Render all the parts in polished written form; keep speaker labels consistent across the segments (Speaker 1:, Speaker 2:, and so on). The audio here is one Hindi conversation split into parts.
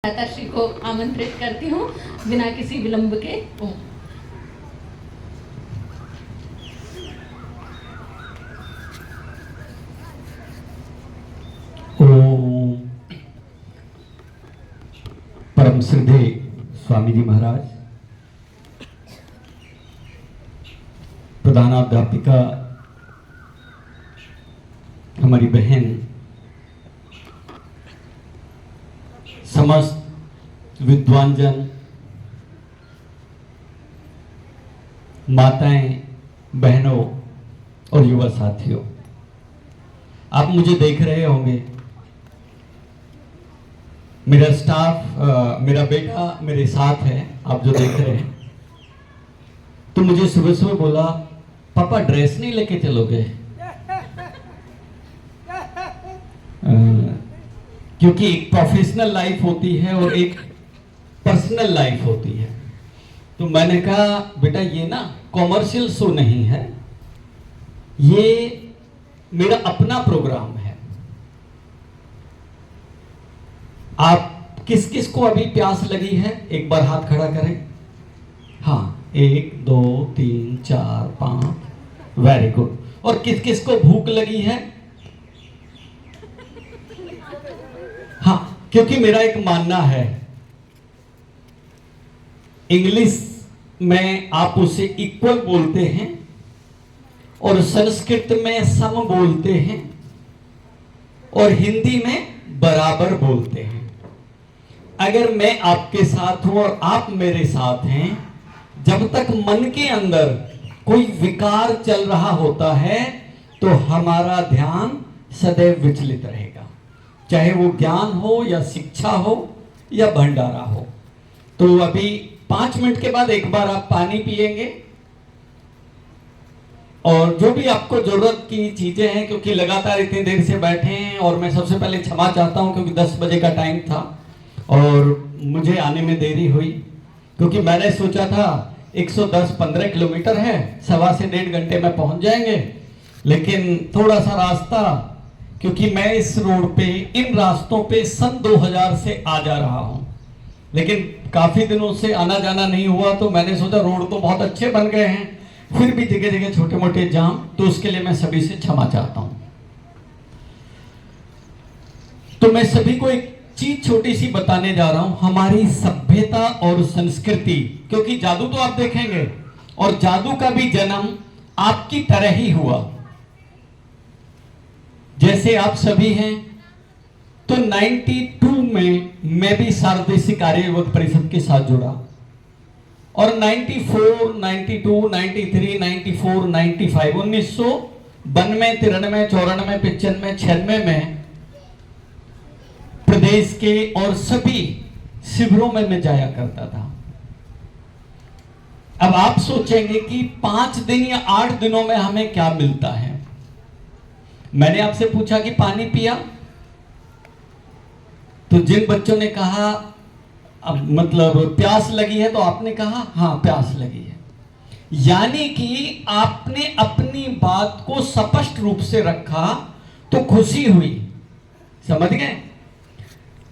Speaker 1: श्री को आमंत्रित करती हूँ बिना किसी विलंब के।
Speaker 2: ओम। परम श्रद्धे स्वामी जी महाराज, प्रधानाध्यापिका हमारी बहन, समस्त विद्वानजन, माताएं, बहनों और युवा साथियों, आप मुझे देख रहे होंगे। मेरा स्टाफ, मेरा बेटा मेरे साथ है, आप जो देख रहे हैं। तो मुझे सुबह सुबह बोला, पापा ड्रेस नहीं लेके चलोगे? क्योंकि एक प्रोफेशनल लाइफ होती है और एक पर्सनल लाइफ होती है। तो मैंने कहा बेटा ये ना कॉमर्शियल शो नहीं है, ये मेरा अपना प्रोग्राम है। आप किस किस को अभी प्यास लगी है एक बार हाथ खड़ा करें। हाँ, 1 2 3 4 5, वेरी गुड। और किस किस को भूख लगी है? हाँ, क्योंकि मेरा एक मानना है, इंग्लिश में आप उसे इक्वल बोलते हैं और संस्कृत में सम बोलते हैं और हिंदी में बराबर बोलते हैं। अगर मैं आपके साथ हूं और आप मेरे साथ हैं, जब तक मन के अंदर कोई विकार चल रहा होता है तो हमारा ध्यान सदैव विचलित रहेगा, चाहे वो ज्ञान हो या शिक्षा हो या भंडारा हो। तो अभी 5 मिनट के बाद एक बार आप पानी पिएंगे और जो भी आपको जरूरत की चीजें हैं, क्योंकि लगातार इतनी देर से बैठे हैं। और मैं सबसे पहले क्षमा चाहता हूं क्योंकि 10 बजे का टाइम था और मुझे आने में देरी हुई, क्योंकि मैंने सोचा था 110-15 किलोमीटर है, 1.25 से 1.5 घंटे में पहुंच जाएंगे। लेकिन थोड़ा सा रास्ता, क्योंकि मैं इस रोड पे, इन रास्तों पे सन 2000 से आ जा रहा हूं, लेकिन काफी दिनों से आना जाना नहीं हुआ। तो मैंने सोचा रोड तो बहुत अच्छे बन गए हैं, फिर भी जगह जगह छोटे मोटे जाम, तो उसके लिए मैं सभी से क्षमा चाहता हूं। तो मैं सभी को एक चीज छोटी सी बताने जा रहा हूं, हमारी सभ्यता और संस्कृति। क्योंकि जादू तो आप देखेंगे और जादू का भी जन्म आपकी तरह ही हुआ। जैसे आप सभी हैं, तो 92 में मैं भी शारदेय कार्य युवक परिषद के साथ जुड़ा और 94, 92, 93, 94, 95, 1992, 93, 94, 95, 96 में प्रदेश के और सभी शिविरों में मैं जाया करता था। अब आप सोचेंगे कि 5 दिन या 8 दिनों में हमें क्या मिलता है। मैंने आपसे पूछा कि पानी पिया, तो जिन बच्चों ने कहा अब मतलब प्यास लगी है, तो आपने कहा हाँ प्यास लगी है। यानी कि आपने अपनी बात को स्पष्ट रूप से रखा तो खुशी हुई, समझ गए।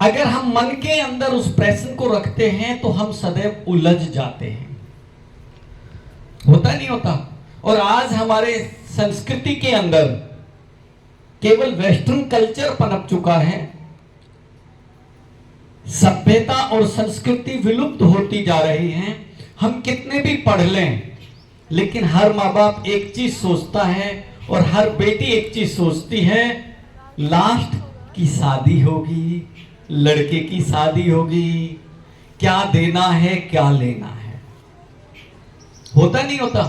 Speaker 2: अगर हम मन के अंदर उस प्रश्न को रखते हैं तो हम सदैव उलझ जाते हैं, होता नहीं होता। और आज हमारे संस्कृति के अंदर केवल वेस्टर्न कल्चर पनप चुका है, सभ्यता और संस्कृति विलुप्त होती जा रही हैं। हम कितने भी पढ़ लें, लेकिन हर माँ बाप एक चीज सोचता है और हर बेटी एक चीज सोचती है, लास्ट की शादी होगी, लड़के की शादी होगी, क्या देना है क्या लेना है। होता नहीं होता।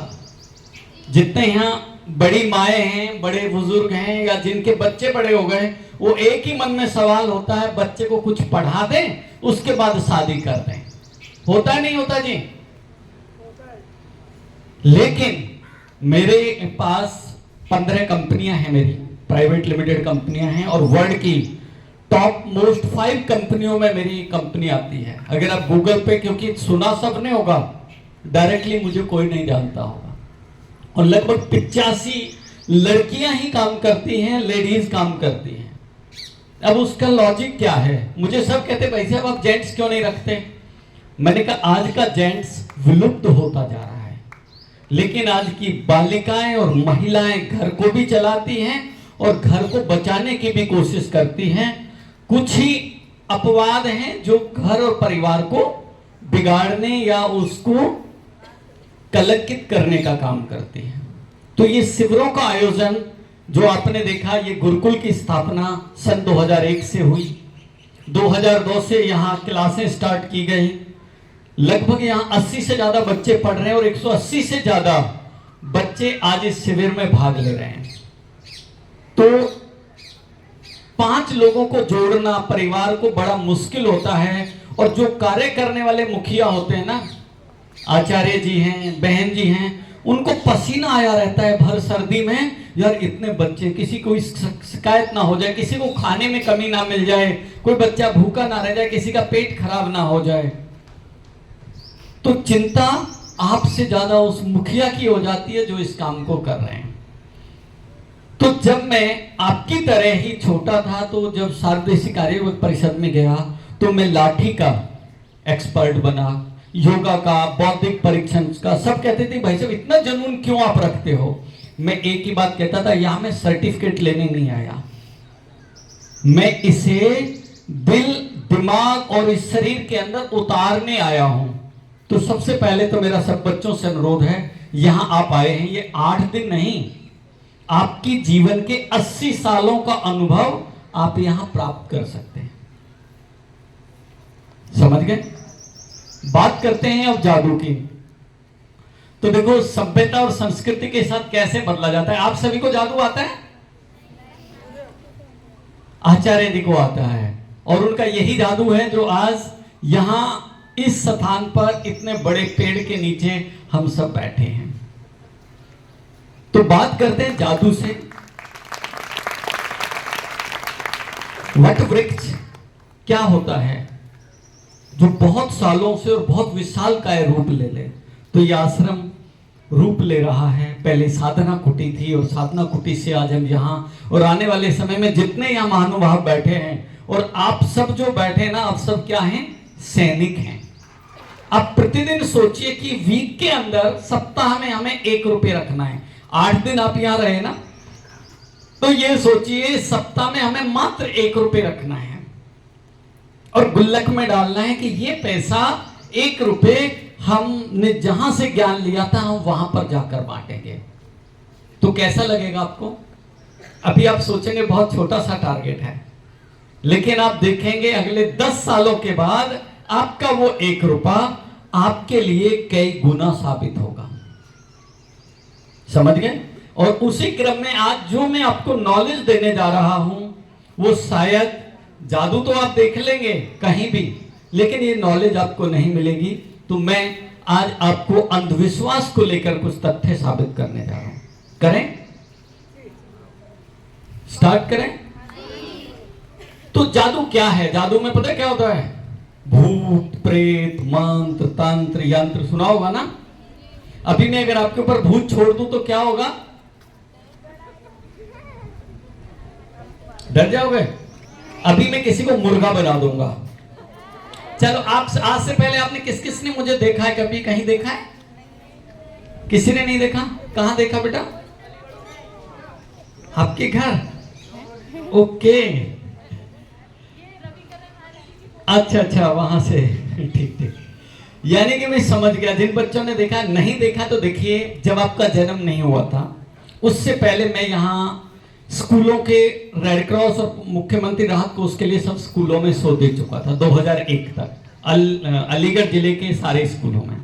Speaker 2: जितने यहां बड़ी माएँ हैं, बड़े बुजुर्ग हैं या जिनके बच्चे बड़े हो गए, वो एक ही मन में सवाल होता है, बच्चे को कुछ पढ़ा दें उसके बाद शादी कर दें। होता नहीं होता जी? लेकिन मेरे पास 15 कंपनियां हैं, मेरी प्राइवेट लिमिटेड कंपनियां हैं और वर्ल्ड की टॉप मोस्ट 5 कंपनियों में मेरी कंपनी आती है। अगर आप गूगल पे, क्योंकि सुना सबने होगा, डायरेक्टली मुझे कोई नहीं जानता होगा। और लगभग 85 लड़कियां ही काम करती हैं, लेडीज काम करती हैं। अब उसका लॉजिक क्या है? मुझे सब कहते भाई साहब आप जेंट्स क्यों नहीं रखते? मैंने कहा आज का जेंट्स विलुप्त होता जा रहा है, लेकिन आज की बालिकाएं और महिलाएं घर को भी चलाती हैं और घर को बचाने की भी कोशिश करती हैं। कुछ ही अपवाद हैं जो घर और परिवार को बिगाड़ने या उसको कलंकित करने का काम करती हैं। तो ये शिविरों का आयोजन जो आपने देखा, ये गुरुकुल की स्थापना सन 2001 से हुई। 2002 से यहाँ क्लासें स्टार्ट की गई। लगभग यहाँ 80 से ज्यादा बच्चे पढ़ रहे हैं और 180 से ज्यादा बच्चे आज इस शिविर में भाग ले रहे हैं। तो 5 लोगों को जोड़ना परिवार को बड़ा मुश्किल होता है, और जो कार्य करने वाले मुखिया होते हैं ना, आचार्य जी हैं, बहन जी हैं, उनको पसीना आया रहता है भर सर्दी में। यार इतने बच्चे, किसी को शिकायत ना हो जाए, किसी को खाने में कमी ना मिल जाए, कोई बच्चा भूखा ना रह जाए, किसी का पेट खराब ना हो जाए। तो चिंता आपसे ज्यादा उस मुखिया की हो जाती है जो इस काम को कर रहे हैं। तो जब मैं आपकी तरह ही छोटा था, तो जब सार्वदेशिक कार्य परिषद में गया तो मैं लाठी का एक्सपर्ट बना, योगा का, बौद्धिक परीक्षण का। सब कहते थे भाई साहब इतना जुनून क्यों आप रखते हो? मैं एक ही बात कहता था, यहां मैं सर्टिफिकेट लेने नहीं आया, मैं इसे दिल, दिमाग और इस शरीर के अंदर उतारने आया हूं। तो सबसे पहले तो मेरा सब बच्चों से अनुरोध है, यहां आप आए हैं, ये 8 दिन नहीं, आपकी जीवन के 80 सालों का अनुभव आप यहां प्राप्त कर सकते हैं। समझ गए? बात करते हैं अब जादू की। तो देखो सभ्यता और संस्कृति के साथ कैसे बदला जाता है। आप सभी को जादू आता है? आचार्य जी को आता है, और उनका यही जादू है जो आज यहां इस स्थान पर इतने बड़े पेड़ के नीचे हम सब बैठे हैं। तो बात करते हैं जादू से। वट वृक्ष क्या होता है जो बहुत सालों से और बहुत विशालकाय रूप ले ले। तो यह आश्रम रूप ले रहा है। पहले साधना कुटी थी, और साधना कुटी से आज हम यहाँ, और आने वाले समय में जितने यहाँ महानुभाव बैठे हैं, और आप सब जो बैठे ना, आप सब क्या हैं? सैनिक हैं। आप प्रतिदिन सोचिए कि वीक के अंदर, सप्ताह में हमें 1 रुपये रखना है। 8 दिन आप यहां रहे ना, तो ये सोचिए सप्ताह में हमें मात्र 1 रुपये रखना है, और गुल्लक में डालना है कि ये पैसा 1 रुपये हमने जहां से ज्ञान लिया था हम वहां पर जाकर बांटेंगे। तो कैसा लगेगा आपको? अभी आप सोचेंगे बहुत छोटा सा टारगेट है, लेकिन आप देखेंगे अगले 10 सालों के बाद आपका वो 1 रुपया आपके लिए कई गुना साबित होगा। समझ गए? और उसी क्रम में आज जो मैं आपको नॉलेज देने जा रहा हूं, वो शायद जादू तो आप देख लेंगे कहीं भी, लेकिन ये नॉलेज आपको नहीं मिलेगी। तो मैं आज आपको अंधविश्वास को लेकर कुछ तथ्य साबित करने जा रहा हूं। करें? स्टार्ट करें? तो जादू क्या है? जादू में पता क्या होता है? भूत, प्रेत, मंत्र, तंत्र, यंत्र सुना होगा ना। अभी मैं अगर आपके ऊपर भूत छोड़ दूं तो क्या होगा? डर जाओगे? अभी मैं किसी को मुर्गा बना दूंगा। चलो, आप आज से पहले आपने किस किस ने मुझे देखा है? कभी कहीं देखा है? किसी ने नहीं देखा? कहां देखा बेटा? आपके घर? ओके, अच्छा, वहां से। ठीक। यानी कि मैं समझ गया। जिन बच्चों ने देखा, नहीं देखा तो देखिए, जब आपका जन्म नहीं हुआ था उससे पहले मैं यहाँ स्कूलों के रेड क्रॉस और मुख्यमंत्री राहत कोष के लिए सब स्कूलों में शो दे चुका था 2001 तक, अलीगढ़ जिले के सारे स्कूलों में।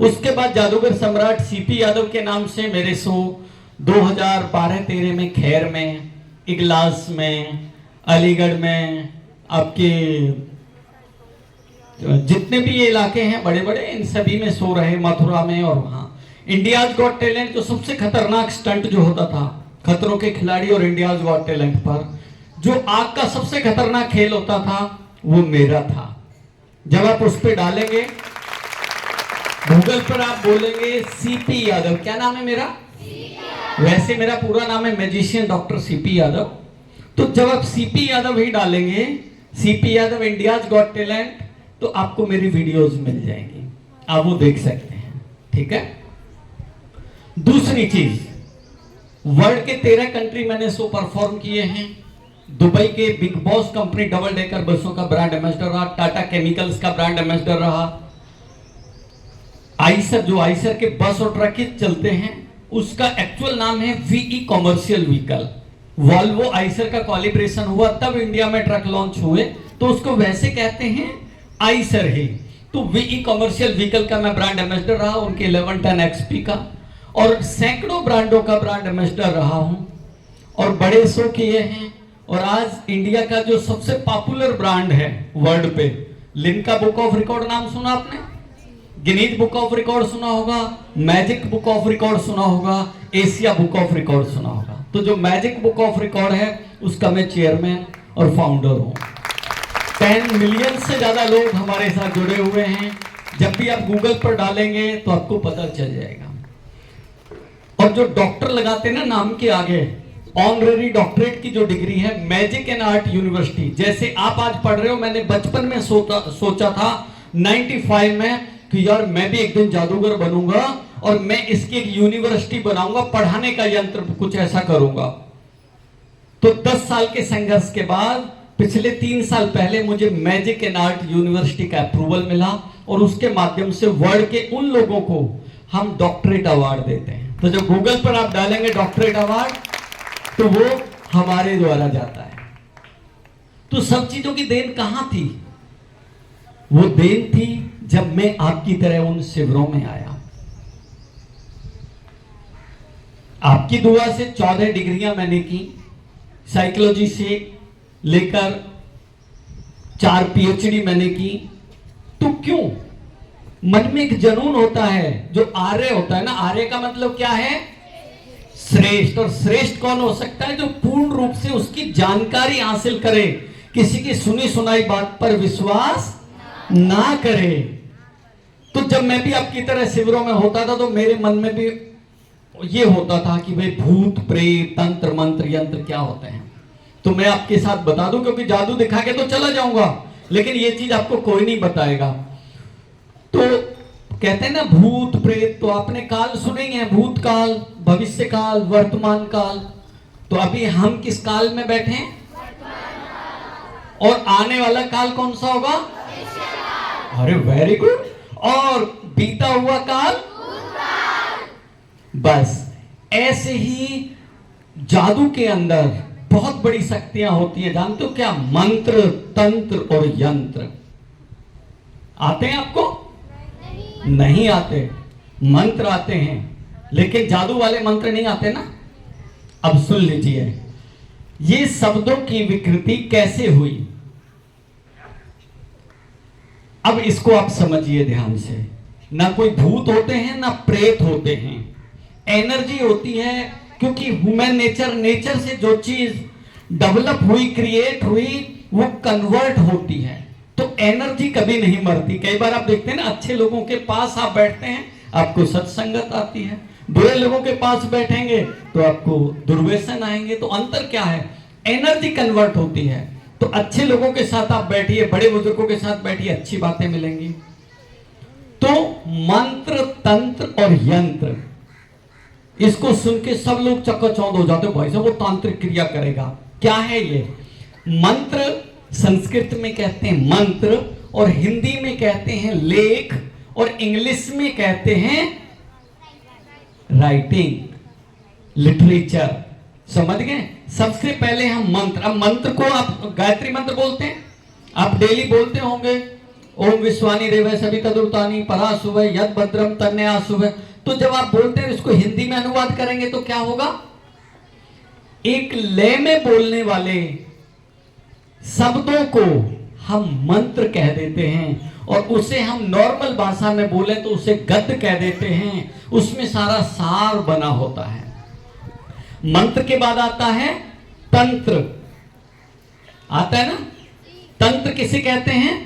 Speaker 2: उसके बाद जादूगर सम्राट सीपी यादव के नाम से मेरे शो 2012-13 में खैर में, इगलास में, अलीगढ़ में, आपके जितने भी ये इलाके हैं बड़े बड़े, इन सभी में शो रहे, मथुरा में। और वहां इंडियाज गॉट टैलेंट, जो सबसे खतरनाक स्टंट जो होता था खतरों के खिलाड़ी और इंडियाज गॉट टैलेंट पर, जो आग का सबसे खतरनाक खेल होता था, वो मेरा था। जब आप उस पर डालेंगे गूगल पर, आप बोलेंगे सीपी यादव, क्या नाम है मेरा? वैसे मेरा पूरा नाम है मैजिशियन डॉक्टर सीपी यादव। तो जब आप सीपी यादव ही डालेंगे, CP Yadav India's got talent, तो आपको मेरी वीडियोस मिल जाएंगी, आप वो देख सकते हैं। ठीक है। दूसरी चीज, वर्ल्ड के 13 कंट्री मैंने शो परफॉर्म किए हैं। दुबई के big boss company double decker बसों का ब्रांड एम्बेसडर रहा, टाटा केमिकल्स का ब्रांड एम्बेसडर रहा, आइसर, जो आइसर के बस और ट्रक चलते हैं उसका एक्चुअल नाम है VE commercial vehicle. Volvo Eicher का कोलैबोरेशन हुआ तब इंडिया में ट्रक लॉन्च हुए, तो उसको वैसे कहते हैं आइसर ही। तो वीई कॉमर्शियल व्हीकल का मैं ब्रांड एम्बेसडर रहा, उनके 1110 एक्सपी का, और सैकड़ों ब्रांडों का ब्रांड एम्बेसडर रहा हूं और बड़े शो किए हैं। और आज इंडिया का जो सबसे पॉपुलर ब्रांड है वर्ल्ड पे, लिम्का बुक ऑफ रिकॉर्ड नाम सुना आपने, गिनीज बुक ऑफ रिकॉर्ड सुना होगा, मैजिक बुक ऑफ रिकॉर्ड सुना होगा, एशिया बुक ऑफ रिकॉर्ड सुना होगा। तो जो मैजिक बुक ऑफ रिकॉर्ड है उसका मैं चेयरमैन और फाउंडर हूं। 10 मिलियन से ज्यादा लोग हमारे साथ जुड़े हुए हैं। जब भी आप गूगल पर डालेंगे तो आपको पता चल जाएगा। और जो डॉक्टर लगाते ना नाम के आगे, ऑनरेरी डॉक्टरेट की जो डिग्री है मैजिक एंड आर्ट यूनिवर्सिटी, जैसे आप आज पढ़ रहे हो, मैंने बचपन में सोचा था 95 में कि यार मैं भी एक दिन जादूगर बनूंगा और मैं इसकी एक यूनिवर्सिटी बनाऊंगा, पढ़ाने का यंत्र कुछ ऐसा करूंगा। तो 10 साल के संघर्ष के बाद पिछले 3 साल पहले मुझे मैजिक एंड आर्ट यूनिवर्सिटी का अप्रूवल मिला और उसके माध्यम से वर्ल्ड के उन लोगों को हम डॉक्टरेट अवार्ड देते हैं। तो जब गूगल पर आप डालेंगे डॉक्टरेट अवार्ड तो वो हमारे द्वारा जाता है। तो सब चीजों की देन कहां थी? वो देन थी जब मैं आपकी तरह उन शिविरों में आया। आपकी दुआ से 14 डिग्रियां मैंने की, साइकोलॉजी से लेकर 4 पीएचडी मैंने की। तो क्यों? मन में एक जुनून होता है जो आर्य होता है ना, आर्य का मतलब क्या है? श्रेष्ठ। और श्रेष्ठ कौन हो सकता है? जो पूर्ण रूप से उसकी जानकारी हासिल करे, किसी की सुनी सुनाई बात पर विश्वास ना करे। तो जब मैं भी आपकी तरह शिविरों में होता था तो मेरे मन में भी ये होता था कि भाई भूत प्रेत तंत्र मंत्र यंत्र क्या होते हैं। तो मैं आपके साथ बता दूं, क्योंकि जादू दिखा के तो चला जाऊंगा, लेकिन ये चीज आपको कोई नहीं बताएगा। तो कहते हैं ना भूत प्रेत, तो आपने काल सुने हैं, भूत काल, भविष्य काल, वर्तमान काल। तो अभी हम किस काल में बैठे हैं? और आने वाला काल कौन सा होगा? अरे वेरी गुड। और बीता हुआ काल? बस ऐसे ही जादू के अंदर बहुत बड़ी शक्तियां होती हैं। जानते हो क्या? मंत्र, तंत्र और यंत्र आते हैं आपको? नहीं आते। मंत्र आते हैं, लेकिन जादू वाले मंत्र नहीं आते ना। अब सुन लीजिए, ये शब्दों की विकृति कैसे हुई। अब इसको आप समझिए ध्यान से। ना कोई भूत होते हैं ना प्रेत होते हैं, एनर्जी होती है। क्योंकि ह्यूमन नेचर से जो चीज डेवलप हुई, क्रिएट हुई, वो कन्वर्ट होती है। तो एनर्जी कभी नहीं मरती। कई बार आप देखते हैं ना, अच्छे लोगों के पास आप बैठते हैं आपको सत्संगत आती है, बुरे लोगों के पास बैठेंगे तो आपको दुर्व्यसन आएंगे। तो अंतर क्या है? एनर्जी कन्वर्ट होती है। तो अच्छे लोगों के साथ आप बैठिए, बड़े बुजुर्गों के साथ बैठिए, अच्छी बातें मिलेंगी। तो मंत्र, तंत्र और यंत्र, इसको सुन के सब लोग चक्काचौंध हो जाते हो, भाई साहब वो तांत्रिक क्रिया करेगा। क्या है ये? मंत्र संस्कृत में कहते हैं मंत्र, और हिंदी में कहते हैं लेख, और इंग्लिश में कहते हैं राइटिंग, लिटरेचर। समझ गए? सबसे पहले हम मंत्र, अब मंत्र को आप गायत्री मंत्र बोलते हैं, आप डेली बोलते होंगे, ओम विश्वानी रेवै सविता दुर्तानी परा सुबह यद भद्रम तन्या सुबह। तो जब आप बोलते हैं इसको हिंदी में अनुवाद करेंगे तो क्या होगा? एक लय में बोलने वाले शब्दों को हम मंत्र कह देते हैं, और उसे हम नॉर्मल भाषा में बोले तो उसे गद्य कह देते हैं। उसमें सारा सार बना होता है। मंत्र के बाद आता है तंत्र, आता है ना। तंत्र किसे कहते हैं?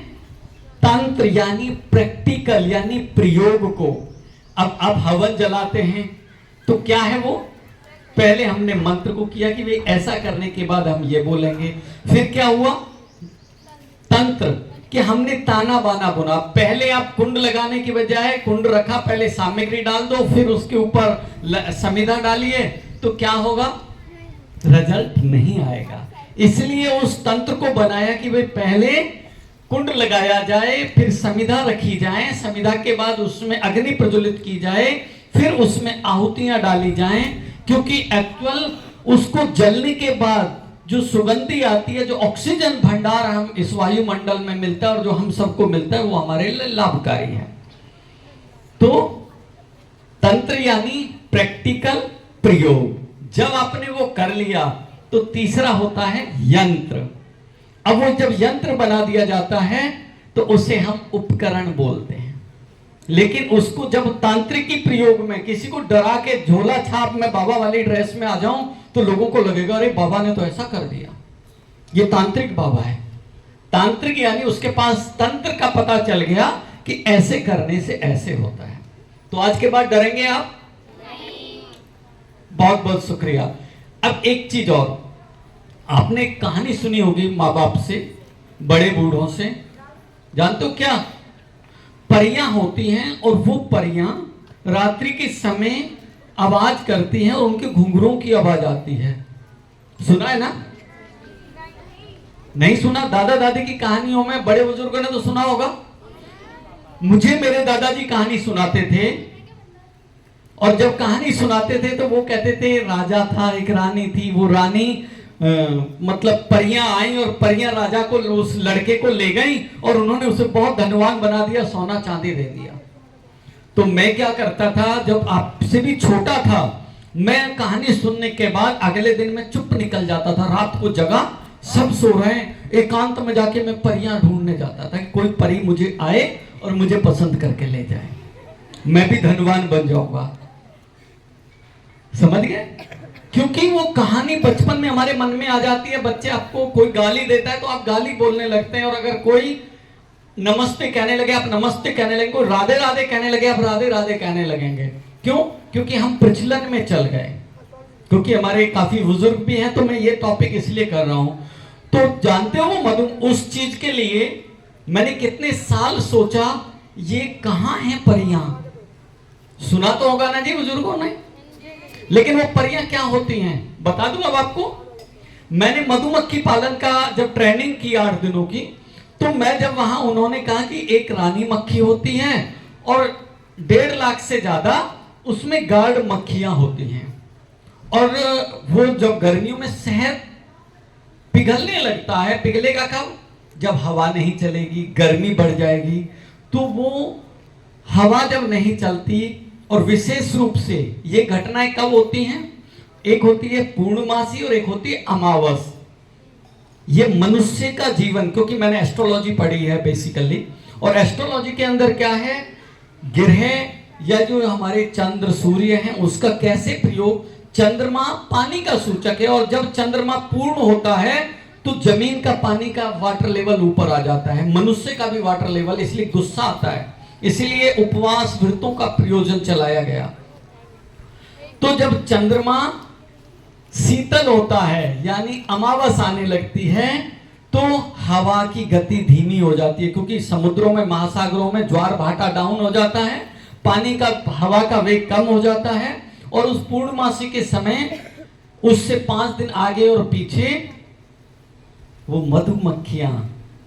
Speaker 2: तंत्र यानी प्रैक्टिकल, यानी प्रयोग को। अब आप हवन जलाते हैं तो क्या है वो? पहले हमने मंत्र को किया कि वे ऐसा करने के बाद हम ये बोलेंगे। फिर क्या हुआ? तंत्र, कि हमने ताना बाना बुना। पहले आप कुंड लगाने की बजाय कुंड रखा, पहले सामग्री डाल दो, फिर उसके ऊपर समिधा डालिए, तो क्या होगा? रिजल्ट नहीं आएगा। इसलिए उस तंत्र को बनाया कि वे पहले कुंड लगाया जाए, फिर समिधा रखी जाए, समिधा के बाद उसमें अग्नि प्रज्वलित की जाए, फिर उसमें आहुतियां डाली जाएं, क्योंकि एक्चुअल उसको जलने के बाद जो सुगंधी आती है, जो ऑक्सीजन भंडार हम इस वायुमंडल में मिलता है और जो हम सबको मिलता है, वो हमारे लिए लाभकारी है। तो तंत्र यानी प्रैक्टिकल प्रयोग। जब आपने वो कर लिया तो तीसरा होता है यंत्र। अब वो जब यंत्र बना दिया जाता है तो उसे हम उपकरण बोलते हैं। लेकिन उसको जब तांत्रिकी प्रयोग में किसी को डरा के झोला छाप में बाबा वाली ड्रेस में आ जाऊं तो लोगों को लगेगा अरे बाबा ने तो ऐसा कर दिया, ये तांत्रिक बाबा है। तांत्रिक यानी उसके पास तंत्र का पता चल गया कि ऐसे करने से ऐसे होता है। तो आज के बाद डरेंगे आप? बहुत बहुत शुक्रिया। अब एक चीज और, आपने एक कहानी सुनी होगी माँ बाप से, बड़े बूढ़ों से, जानते हो क्या? परियां होती हैं और वो परियां रात्रि के समय आवाज करती हैं और उनके घुंघरों की आवाज आती है। सुना है ना? नहीं सुना? दादा दादी की कहानियों में बड़े बुजुर्गों ने तो सुना होगा। मुझे मेरे दादाजी कहानी सुनाते थे, और जब कहानी सुनाते थे तो वो कहते थे राजा था, एक रानी थी, वो रानी मतलब परियां आई और परियां राजा को, उस लड़के को ले गई और उन्होंने उसे बहुत धनवान बना दिया, सोना चांदी दे दिया। तो मैं क्या करता था, जब आपसे भी छोटा था, मैं कहानी सुनने के बाद अगले दिन मैं चुप निकल जाता था। रात को जगह, सब सो रहे हैं, एकांत में जाके मैं परियां ढूंढने जाता था कि कोई परी मुझे आए और मुझे पसंद करके ले जाए, मैं भी धनवान बन जाऊंगा। समझ गए? क्योंकि वो कहानी बचपन में हमारे मन में आ जाती है। बच्चे, आपको कोई गाली देता है तो आप गाली बोलने लगते हैं, और अगर कोई नमस्ते कहने लगे आप नमस्ते कहने लगेंगे, कोई राधे राधे कहने लगे आप राधे राधे कहने लगेंगे। क्यों? क्योंकि हम प्रचलन में चल गए। क्योंकि हमारे काफी बुजुर्ग भी हैं, तो मैं ये टॉपिक इसलिए कर रहा हूं। तो जानते हो मधु, उस चीज के लिए मैंने कितने साल सोचा, ये कहां है परियां? सुना तो होगा ना जी बुजुर्गों ने। लेकिन वो परियां क्या होती हैं बता दूं अब आपको। मैंने मधुमक्खी पालन का जब ट्रेनिंग की 8 दिनों की, तो मैं जब वहां, उन्होंने कहा कि एक रानी मक्खी होती है और 1.5 लाख से ज्यादा उसमें गार्ड मक्खियां होती हैं, और वो जब गर्मियों में शहद पिघलने लगता है, पिघलेगा कब? जब हवा नहीं चलेगी, गर्मी बढ़ जाएगी। तो वो हवा जब नहीं चलती, और विशेष रूप से ये घटनाएं कब होती हैं? एक होती है पूर्णमासी और एक होती है अमावस। ये मनुष्य का जीवन, क्योंकि मैंने एस्ट्रोलॉजी पढ़ी है बेसिकली, और एस्ट्रोलॉजी के अंदर क्या है, ग्रह या जो हमारे चंद्र सूर्य हैं उसका कैसे प्रयोग। चंद्रमा पानी का सूचक है, और जब चंद्रमा पूर्ण होता है तो जमीन का पानी का वाटर लेवल ऊपर आ जाता है, मनुष्य का भी वाटर लेवल, इसलिए गुस्सा आता है, इसलिए उपवास व्रतों का प्रयोजन चलाया गया। तो जब चंद्रमा शीतल होता है यानी अमावस आने लगती है, तो हवा की गति धीमी हो जाती है, क्योंकि समुद्रों में, महासागरों में ज्वार भाटा डाउन हो जाता है, पानी का, हवा का वेग कम हो जाता है। और उस पूर्णमासी के समय, उससे 5 दिन आगे और पीछे, वो मधुमक्खियां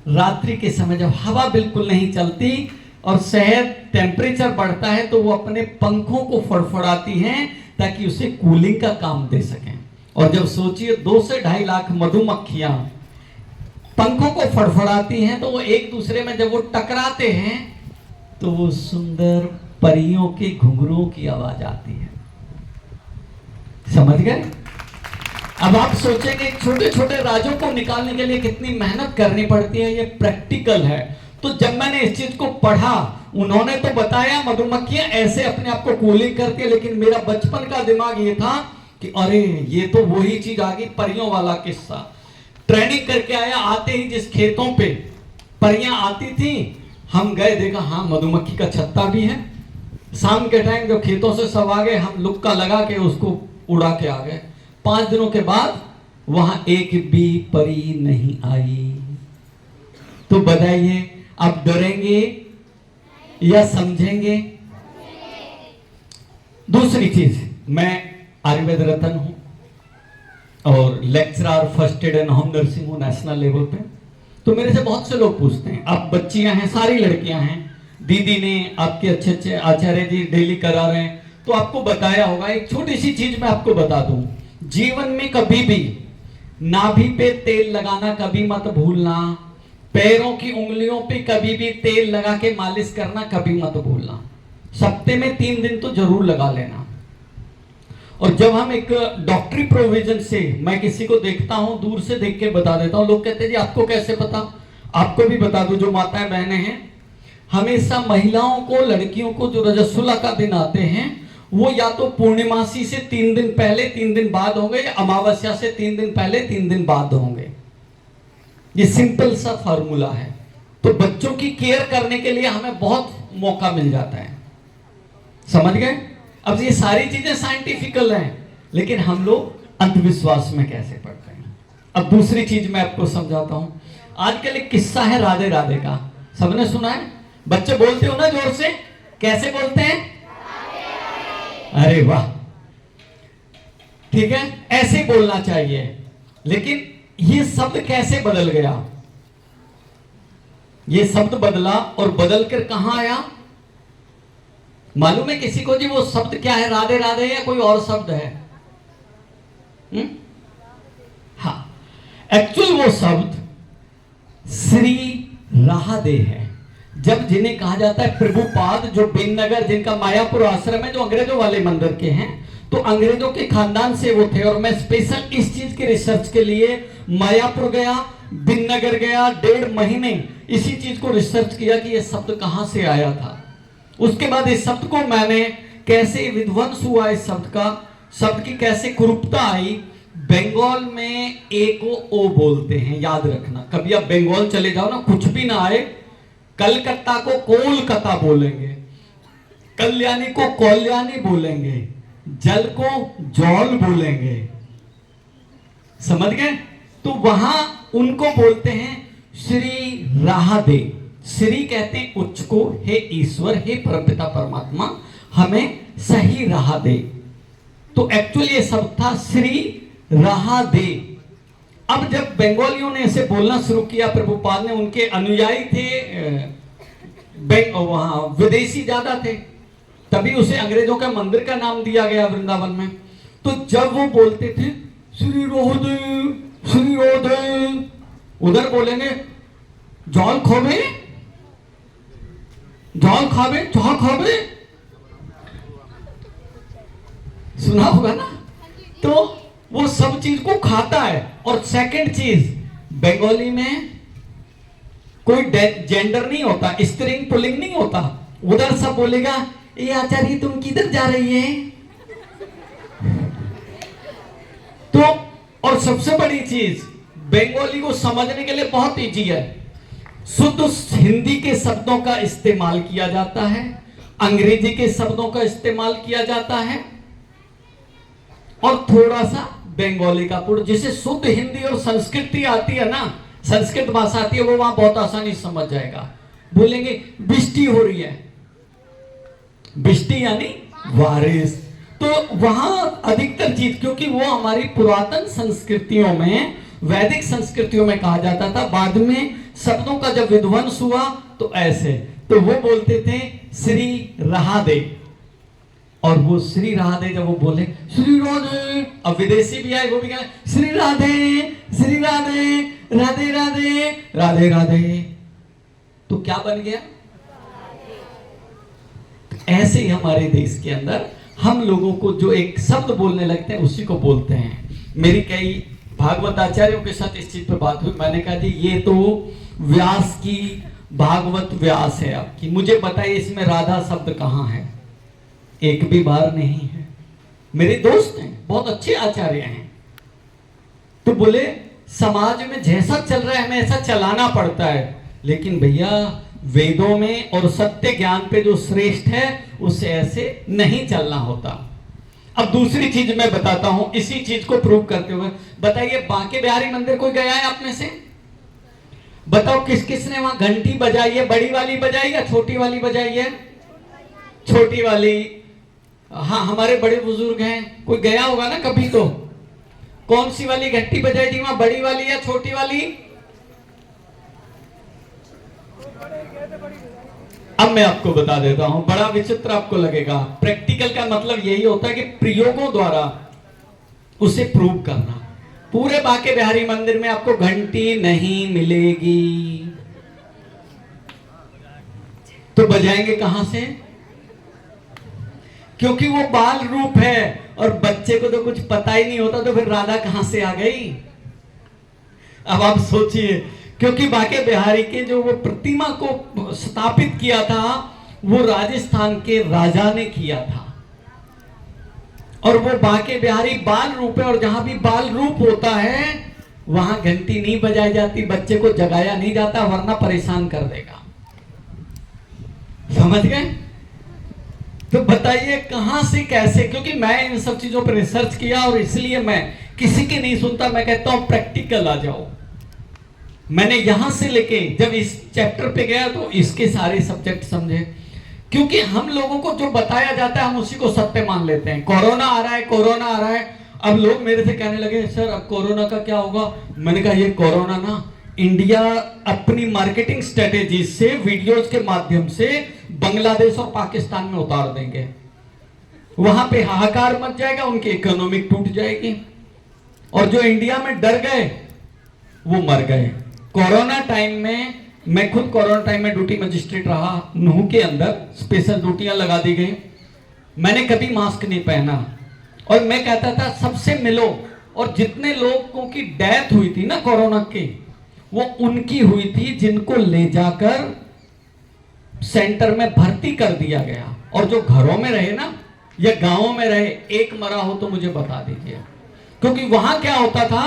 Speaker 2: रात्रि के समय जब हवा बिल्कुल नहीं चलती और शहद टेम्परेचर बढ़ता है, तो वो अपने पंखों को फड़फड़ाती हैं ताकि उसे कूलिंग का काम दे सकें। और जब सोचिए 2 से 2.5 लाख मधुमक्खियां पंखों को फड़फड़ाती हैं, तो वो एक दूसरे में जब वो टकराते हैं तो वो सुंदर परियों के घुंघरों की आवाज आती है। समझ गए? अब आप सोचेंगे छोटे छोटे राजों को निकालने के लिए कितनी मेहनत करनी पड़ती है, ये प्रैक्टिकल है। तो जब मैंने इस चीज को पढ़ा, उन्होंने तो बताया मधुमक्खियां ऐसे अपने आप को कूलिंग करती है, लेकिन मेरा बचपन का दिमाग ये था कि अरे ये तो वही चीज आ गई, परियों वाला किस्सा। ट्रेनिंग करके आया, आते ही जिस खेतों पे परियां आती थी, हम गए, देखा हाँ मधुमक्खी का छत्ता भी है। शाम के टाइम जब खेतों से सब आ गए, हम लुक्का लगा के उसको उड़ा के आ गए। 5 दिनों के बाद वहां एक भी परी नहीं आई। तो बताइए, आप डरेंगे या समझेंगे? दूसरी चीज, मैं आयुर्वेद रत्न हूं और lecturer first aid and home nursing हूं नेशनल लेवल पे। तो मेरे से बहुत से लोग पूछते हैं, आप बच्चियां हैं, सारी लड़कियां हैं, दीदी ने आपके अच्छे अच्छे आचार्य जी डेली करा रहे हैं, तो आपको बताया होगा। एक छोटी सी चीज मैं आपको बता दूं, जीवन में कभी भी नाभि पे तेल लगाना कभी मत भूलना, पैरों की उंगलियों पे कभी भी तेल लगा के मालिश करना कभी मत भूलना। सप्ते में 3 दिन तो जरूर लगा लेना। और जब हम एक डॉक्टरी प्रोविजन से, मैं किसी को देखता हूं, दूर से देख के बता देता हूं, लोग कहते हैं जी आपको कैसे पता? आपको भी बता दूं, जो माताएं बहनें हैं, हमेशा महिलाओं को, लड़कियों को जो रजस्वला का दिन आते हैं वो या तो पूर्णिमासी से 3 दिन पहले 3 दिन बाद होंगे, या अमावस्या से 3 दिन पहले 3 दिन बाद होंगे। ये सिंपल सा फॉर्मूला है। तो बच्चों की केयर करने के लिए हमें बहुत मौका मिल जाता है, समझ गए? अब ये सारी चीजें साइंटिफिकल हैं, लेकिन हम लोग अंधविश्वास में कैसे पड़ते हैं। अब दूसरी चीज मैं आपको समझाता हूं। आजकल एक किस्सा है राधे राधे का, सबने सुना है? बच्चे बोलते हो ना जोर से, कैसे बोलते हैं? अरे वाह, ठीक है, ऐसे बोलना चाहिए। लेकिन ये शब्द कैसे बदल गया? ये शब्द बदला और बदल कर कहां आया मालूम है किसी को जी? वो शब्द क्या है? राधे राधे या कोई और शब्द है? हाँ, एक्चुअल वो शब्द श्री राधे है। जब जिन्हें कहा जाता है प्रभुपाद, जो बेननगर, जिनका मायापुर आश्रम है, जो अंग्रेजों वाले मंदिर के हैं, तो अंग्रेजों के खानदान से वो थे। और मैं स्पेशल इस चीज के रिसर्च के लिए मायापुर गया, बिननगर गया, 1.5 महीने इसी चीज को रिसर्च किया कि ये शब्द कहां से आया था। उसके बाद इस शब्द को मैंने, कैसे विध्वंस हुआ इस शब्द का, शब्द की कैसे कुरूपता आई। बंगाल में ए को ओ बोलते हैं, याद रखना। कभी आप बंगाल चले जाओ ना, कुछ भी ना आए, कलकत्ता को कोलकाता बोलेंगे, कल्याणी को कल्याणी बोलेंगे, जल को जौल बोलेंगे, समझ गए? तो वहां उनको बोलते हैं श्री राधे। श्री कहते हैं उच्च को, हे ईश्वर, हे परमपिता परमात्मा, हमें सही राह दे। तो एक्चुअली ये शब्द था श्री राधे। अब जब बंगालियों ने ऐसे बोलना शुरू किया, प्रभुपाद ने, उनके अनुयायी थे वहां विदेशी ज्यादा थे, तभी उसे अंग्रेजों का मंदिर का नाम दिया गया वृंदावन में। तो जब वो बोलते थे श्री राधे श्री राधे, उधर बोलेंगे जौल खोबे, जौल खावे, चाह खावे, सुना होगा ना? तो वो सब चीज को खाता है। और सेकंड चीज, बंगाली में कोई जेंडर नहीं होता, स्त्रीलिंग पुल्लिंग नहीं होता। उधर सब बोलेगा ये आचार्य तुम किधर जा रही है? तो और सबसे बड़ी चीज, बंगाली को समझने के लिए बहुत इजी है। शुद्ध हिंदी के शब्दों का इस्तेमाल किया जाता है, अंग्रेजी के शब्दों का इस्तेमाल किया जाता है, और थोड़ा सा बंगाली का पुर, जिसे शुद्ध हिंदी और संस्कृति आती है ना, संस्कृत भाषा आती है, वो वहां बहुत आसानी से समझ जाएगा। बोलेंगे बिस्टी हो रही है, बिस्टी यानी बारिश। तो वहां अधिकतर चीज, क्योंकि वो हमारी पुरातन संस्कृतियों में, वैदिक संस्कृतियों में कहा जाता था। बाद में शब्दों का जब विध्वंस हुआ तो ऐसे, तो वो बोलते थे श्री राधे। और वो श्री राधे जब वो बोले श्री राधे, अब विदेशी भी आए, वो भी कहे श्री राधे श्री राधे, राधे राधे राधे राधे, तो क्या बन गया? ऐसे ही हमारे देश के अंदर हम लोगों को जो एक शब्द बोलने लगते हैं उसी को बोलते हैं। मेरी कई भागवत आचार्यों के साथ इस चीज पर बात हुई, मैंने कहा जी ये तो व्यास की भागवत व्यास है आपकी, मुझे बताइए इसमें राधा शब्द कहां है? एक भी बार नहीं है। मेरे दोस्त हैं, बहुत अच्छे आचार्य हैं, तो बोले समाज में जैसा चल रहा है हमें ऐसा चलाना पड़ता है, लेकिन भैया वेदों में और सत्य ज्ञान पे जो श्रेष्ठ है उससे ऐसे नहीं चलना होता। अब दूसरी चीज मैं बताता हूं इसी चीज को प्रूव करते हुए। बताइए बांके बिहारी मंदिर कोई गया है आप में से? बताओ किस किस ने वहां घंटी बजाई है? बड़ी वाली बजाई या छोटी वाली बजाई है? छोटी वाली। हाँ, हमारे बड़े बुजुर्ग हैं, कोई गया होगा ना कभी तो। कौन सी वाली घंटी बजाई थी वहां, बड़ी वाली या छोटी वाली? अब मैं आपको बता देता हूं, बड़ा विचित्र आपको लगेगा। प्रैक्टिकल का मतलब यही होता है कि प्रयोगों द्वारा उसे प्रूव करना। पूरे बांके बिहारी मंदिर में आपको घंटी नहीं मिलेगी। तो बजाएंगे कहां से? क्योंकि वो बाल रूप है और बच्चे को तो कुछ पता ही नहीं होता, तो फिर राधा कहां से आ गई? अब आप सोचिए, क्योंकि बांके बिहारी के जो वो प्रतिमा को स्थापित किया था वो राजस्थान के राजा ने किया था, और वो बांके बिहारी बाल रूप है, और जहां भी बाल रूप होता है वहां घंटी नहीं बजाई जाती, बच्चे को जगाया नहीं जाता, वरना परेशान कर देगा। समझ गए? तो बताइए कहां से कैसे? क्योंकि मैं इन सब चीजों पर रिसर्च किया और इसलिए मैं किसी की नहीं सुनता, मैं कहता हूं प्रैक्टिकल आ जाओ। मैंने यहां से लेके जब इस चैप्टर पे गया तो इसके सारे सब्जेक्ट समझे, क्योंकि हम लोगों को जो बताया जाता है हम उसी को सत्य मान लेते हैं। कोरोना आ रहा है, कोरोना आ रहा है। अब लोग मेरे से कहने लगे सर अब कोरोना का क्या होगा? मैंने कहा ये कोरोना ना इंडिया अपनी मार्केटिंग स्ट्रेटेजी से वीडियोस के माध्यम से बांग्लादेश और पाकिस्तान में उतार देंगे। वहां पे हाहाकार मच जाएगा, उनकी इकोनॉमी टूट जाएगी, और जो इंडिया में डर गए वो मर गए। कोरोना टाइम में मैं खुद कोरोना टाइम में ड्यूटी मजिस्ट्रेट रहा, नूह के अंदर स्पेशल ड्यूटियां लगा दी गई। मैंने कभी मास्क नहीं पहना और मैं कहता था सबसे मिलो, और जितने लोगों की डेथ हुई थी ना कोरोना की, वो उनकी हुई थी जिनको ले जाकर सेंटर में भर्ती कर दिया गया, और जो घरों में रहे ना या गांवों में रहे, एक मरा हो तो मुझे बता दीजिए। क्योंकि वहां क्या होता था,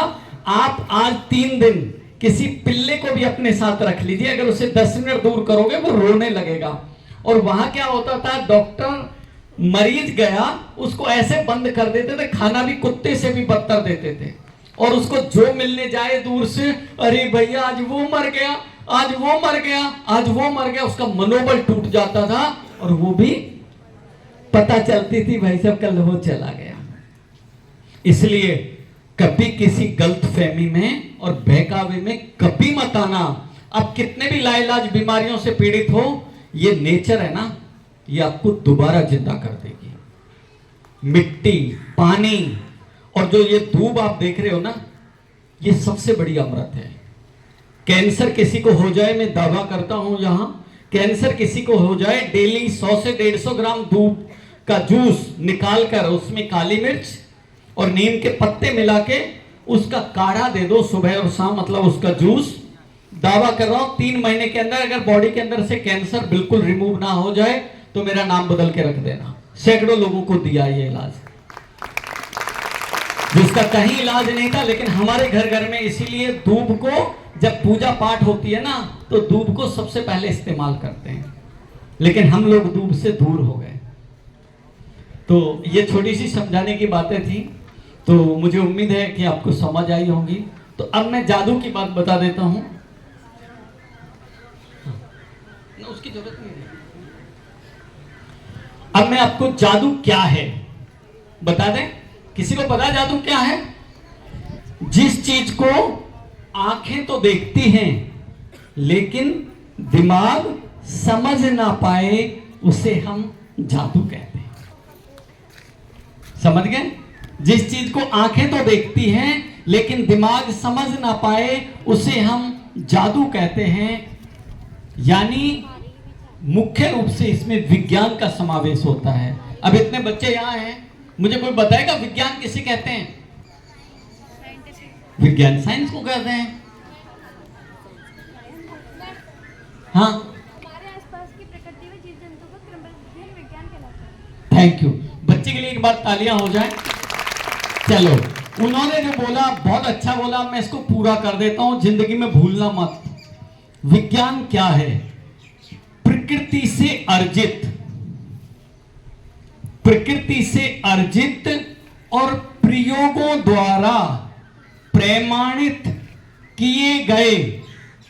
Speaker 2: आप आज 3 दिन किसी पिल्ले को भी अपने साथ रख लीजिए, अगर उसे 10 मिनट दूर करोगे वो रोने लगेगा। और वहां क्या होता था, डॉक्टर मरीज गया उसको ऐसे बंद कर देते थे, खाना भी कुत्ते से भी बदतर देते थे, और उसको जो मिलने जाए दूर से, अरे भैया आज वो मर गया, आज वो मर गया, आज वो मर गया, उसका मनोबल टूट जाता था, और वो भी पता चलती थी भाई साहब कल वो चला गया। इसलिए कभी किसी गलत फहमी में और बहकावे में कभी मत आना। अब कितने भी लाइलाज बीमारियों से पीड़ित हो, ये नेचर है ना, ये आपको दोबारा जिंदा कर देगी। मिट्टी, पानी और जो ये धूप आप देख रहे हो ना, ये सबसे बड़ी अमृत है। कैंसर किसी को हो जाए, मैं दावा करता हूं यहां, कैंसर किसी को हो जाए, डेली 100 से 150 ग्राम दूध का जूस निकालकर उसमें काली मिर्च और नीम के पत्ते मिला के उसका काढ़ा दे दो सुबह और शाम, मतलब उसका जूस। दावा कर रहा हूं 3 महीने के अंदर अगर बॉडी के अंदर से कैंसर बिल्कुल रिमूव ना हो जाए तो मेरा नाम बदल के रख देना। सैकड़ों लोगों को दिया ये इलाज, जिसका कहीं इलाज नहीं था, लेकिन हमारे घर घर में इसीलिए दूब को जब पूजा पाठ होती है ना तो दूब को सबसे पहले इस्तेमाल करते हैं, लेकिन हम लोग दूब से दूर हो गए। तो ये छोटी सी समझाने की बातें थी, तो मुझे उम्मीद है कि आपको समझ आई होंगी। तो अब मैं जादू की बात बता देता हूं, उसकी जरूरत नहीं है। अब मैं आपको जादू क्या है बता दें। किसी को पता जादू क्या है? जिस चीज को आंखें तो देखती हैं लेकिन दिमाग समझ ना पाए उसे हम जादू कहते हैं। समझ गए? जिस चीज को आंखें तो देखती हैं लेकिन दिमाग समझ ना पाए उसे हम जादू कहते हैं। यानी मुख्य रूप से इसमें विज्ञान का समावेश होता है। अब इतने बच्चे यहां हैं, मुझे कोई बताएगा विज्ञान किसे कहते हैं? विज्ञान साइंस को कहते हैं। हाँ,
Speaker 3: हमारे आसपास की प्रकृति में जीव जंतु का क्रमबद्ध विज्ञान कहलाता है।
Speaker 2: Thank you. बच्चे के लिए एक बार तालियां हो जाए। चलो, उन्होंने जो बोला बहुत अच्छा बोला, मैं इसको पूरा कर देता हूं, जिंदगी में भूलना मत। विज्ञान क्या है? प्रकृति से अर्जित, प्रकृति से अर्जित और प्रयोगों द्वारा प्रमाणित किए गए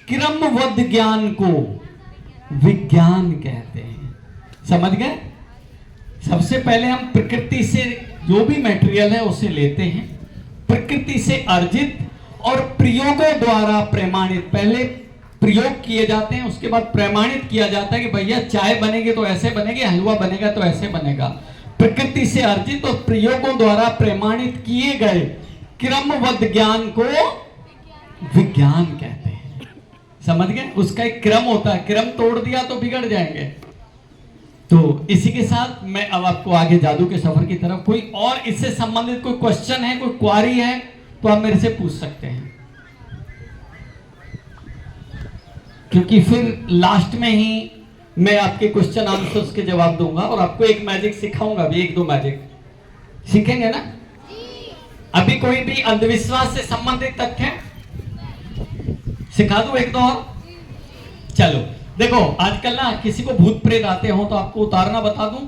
Speaker 2: क्रमबद्ध ज्ञान को विज्ञान कहते हैं। समझ गए? सबसे पहले हम प्रकृति से जो भी मटेरियल है उसे लेते हैं, प्रकृति से अर्जित और प्रयोगों द्वारा प्रमाणित। पहले प्रयोग किए जाते हैं, उसके बाद प्रमाणित किया जाता है कि भैया चाय बनेगी तो ऐसे बनेगी, हलवा बनेगा तो ऐसे बनेगा। प्रकृति से अर्जित और प्रयोगों द्वारा प्रमाणित किए गए क्रमबद्ध ज्ञान को विज्ञान कहते हैं। समझ गए? उसका एक क्रम होता है, क्रम तोड़ दिया तो बिगड़ जाएंगे। तो इसी के साथ मैं अब आपको आगे जादू के सफर की तरफ, कोई और इससे संबंधित कोई क्वेश्चन है, कोई क्वारी है तो आप मेरे से पूछ सकते हैं, क्योंकि फिर लास्ट में ही मैं आपके क्वेश्चन आंसर्स के जवाब दूंगा और आपको एक मैजिक सिखाऊंगा भी, एक दो मैजिक सीखेंगे ना। अभी कोई भी अंधविश्वास से संबंधित तथ्य सिखा दूं एक दो और? चलो देखो, आजकल ना किसी को भूत प्रेत आते हो तो आपको उतारना बता दूं?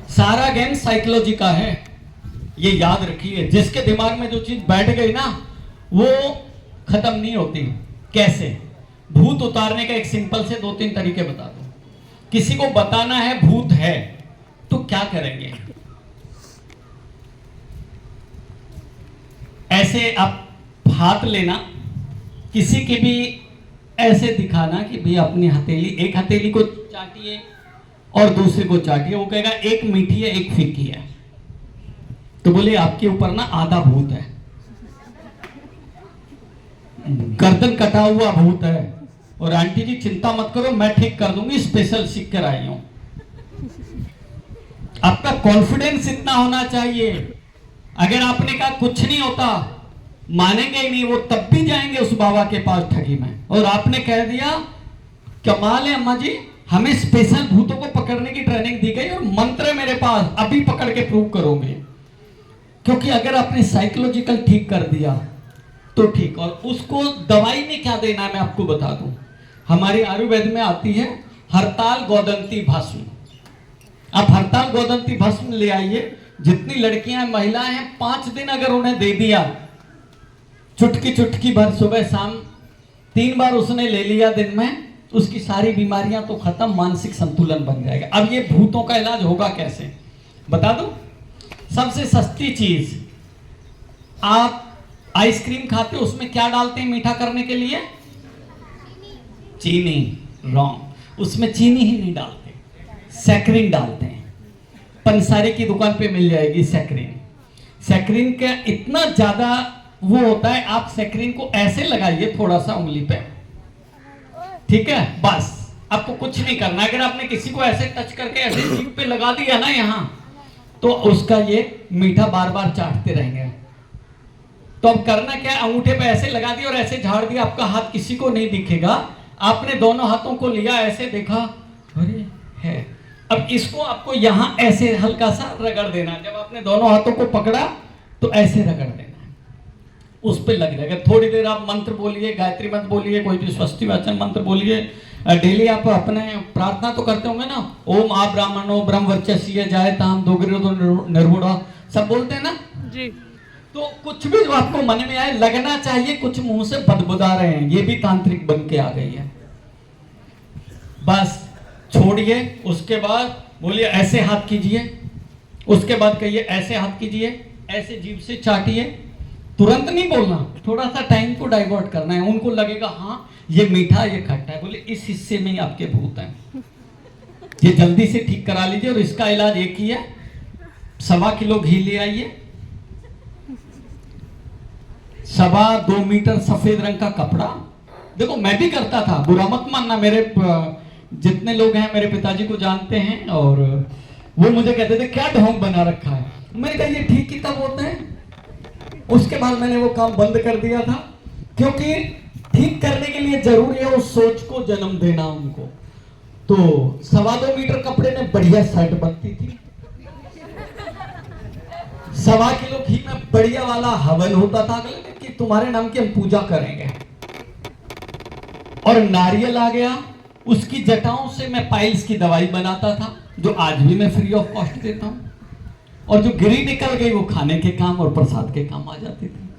Speaker 2: सारा गेम साइकोलॉजी का है, ये याद रखिए। जिसके दिमाग में जो चीज बैठ गई ना वो खत्म नहीं होती। कैसे? भूत उतारने का एक सिंपल से 2-3 तरीके बता दो। किसी को बताना है भूत है तो क्या करेंगे? ऐसे आप हाथ लेना, किसी की भी ऐसे दिखाना कि भाई अपनी हथेली, एक हथेली को चाटिए और दूसरे को चाटिए। वो कहेगा एक मीठी है एक फीकी है, तो बोले आपके ऊपर ना आधा भूत है, गर्दन कटा हुआ भूत है, और आंटी जी चिंता मत करो मैं ठीक कर दूंगी, स्पेशल सीख कर आई हूं। आपका कॉन्फिडेंस इतना होना चाहिए, अगर आपने कहा कुछ नहीं होता, मानेंगे ही नहीं, वो तब भी जाएंगे उस बाबा के पास ठगी में। और आपने कह दिया कमाल है अम्मा जी, हमें स्पेशल भूतों को पकड़ने की ट्रेनिंग दी गई और मंत्र है मेरे पास, अभी पकड़ के प्रूव करोगे। क्योंकि अगर आपने साइकोलॉजिकल ठीक कर दिया तो ठीक। और उसको दवाई में क्या देना है मैं आपको बता दूं। हमारी आयुर्वेद में आती है हरताल गोदंती भस्म। आप हरताल गोदंती भस्म ले आइए, जितनी लड़कियां महिलाएं हैं 5 दिन अगर उन्हें दे दिया, चुटकी चुटकी भर सुबह शाम 3 बार उसने ले लिया दिन में, उसकी सारी बीमारियां तो खत्म, मानसिक संतुलन बन जाएगा। अब ये भूतों का इलाज होगा कैसे बता दूं? सबसे सस्ती चीज, आप आइसक्रीम खाते हो उसमें क्या डालते हैं मीठा करने के लिए? चीनी। रॉन्ग, उसमें चीनी ही नहीं डालते, सैकरीन डालते हैं। पंसारी की दुकान पे मिल जाएगी सैकरीन। सैकरीन का इतना ज्यादा वो होता है, आप सैकरीन को ऐसे लगाइए थोड़ा सा उंगली पे, ठीक है, बस आपको कुछ नहीं करना। अगर आपने किसी को ऐसे टच करके ऐसे जीभ पे लगा दिया ना यहाँ, तो उसका ये मीठा बार बार चाटते रहेंगे। तो अब करना क्या, अंगूठे पे ऐसे लगा दिया और ऐसे झाड़ दिया, आपका हाथ किसी को नहीं दिखेगा। आपने दोनों हाथों को लिया, ऐसे देखा, अरे है। अब इसको आपको यहाँ ऐसे हल्का सा रगड़ देना। जब आपने दोनों हाथों को पकड़ा तो ऐसे रगड़ देना, उस पर लग जाएगा। थोड़ी देर आप मंत्र बोलिए, गायत्री मंत्र बोलिए, कोई भी स्वस्ति वाचन मंत्र बोलिए। डेली आप अपने प्रार्थना तो करते होंगे ना, ओम आ ब्राह्मणो ब्रह्म वर्चस्व जायताम दोगुरो निर्गुणा, सब बोलते हैं ना जी। तो कुछ भी जो आपको मन में आए, लगना चाहिए कुछ मुंह से बदबुदा रहे हैं, ये भी तांत्रिक बन के आ गई है। बस छोड़िए, उसके बाद बोलिए ऐसे हाथ कीजिए, उसके बाद कहिए ऐसे हाथ कीजिए, ऐसे जीभ से चाटिए। तुरंत नहीं बोलना, थोड़ा सा टाइम को डाइवर्ट करना है। उनको लगेगा हाँ ये मीठा ये खट्टा है, बोले इस हिस्से में ही आपके भूत हैं, ये जल्दी से ठीक करा लीजिए। और इसका इलाज एक ही है, 1.25 किलो घी ले आइए, 2.25 मीटर सफेद रंग का कपड़ा। देखो मैं भी करता था, बुरा मत मानना, मेरे जितने लोग हैं मेरे पिताजी को जानते हैं, और वो मुझे कहते थे क्या ढोंग बना रखा है। मैंने कहा ये ठीक ही तब होते हैं। उसके बाद मैंने वो काम बंद कर दिया था, क्योंकि ठीक करने के लिए जरूरी है उस सोच को जन्म देना उनको। तो 2.25 मीटर कपड़े में बढ़िया शर्ट बनती थी, 1.25 किलो घी में बढ़िया वाला हवन होता था कि तुम्हारे नाम की हम पूजा करेंगे। और नारियल आ गया, उसकी जटाओं से मैं पाइल्स की दवाई बनाता था, जो आज भी मैं फ्री ऑफ कॉस्ट देता हूं। और जो गिरी निकल गई वो खाने के काम और प्रसाद के काम आ जाती थी।